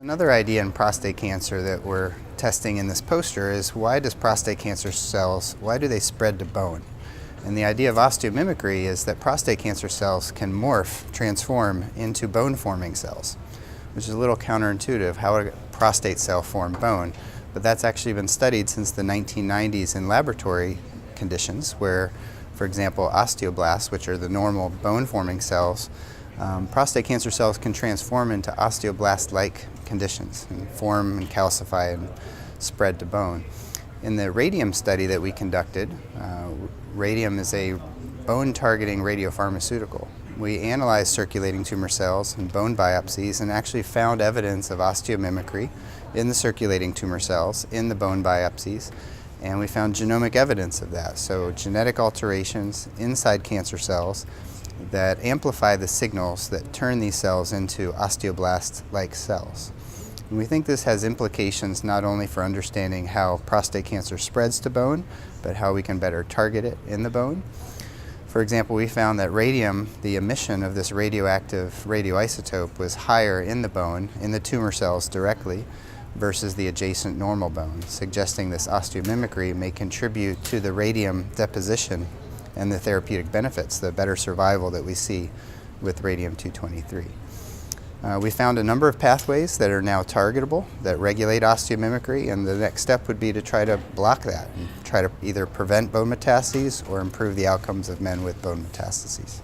Another idea in prostate cancer that we're testing in this poster is why does prostate cancer cells, why do they spread to bone? And the idea of osteomimicry is that prostate cancer cells can morph, transform into bone-forming cells, which is a little counterintuitive. How would a prostate cell form bone? But that's actually been studied since the 1990s in laboratory conditions where, for example, osteoblasts, which are the normal bone-forming cells, prostate cancer cells can transform into osteoblast-like conditions and form and calcify and spread to bone. In the radium study that we conducted, radium is a bone-targeting radiopharmaceutical. We analyzed circulating tumor cells and bone biopsies and actually found evidence of osteomimicry in the circulating tumor cells, in the bone biopsies, and we found genomic evidence of that. So genetic alterations inside cancer cells that amplify the signals that turn these cells into osteoblast-like cells. And we think this has implications not only for understanding how prostate cancer spreads to bone, but how we can better target it in the bone. For example, we found that radium, the emission of this radioactive radioisotope, was higher in the bone, in the tumor cells directly, versus the adjacent normal bone, suggesting this osteomimicry may contribute to the radium deposition and the therapeutic benefits, the better survival that we see with radium-223. We found a number of pathways that are now targetable that regulate osteomimicry, and the next step would be to try to block that and try to either prevent bone metastases or improve the outcomes of men with bone metastases.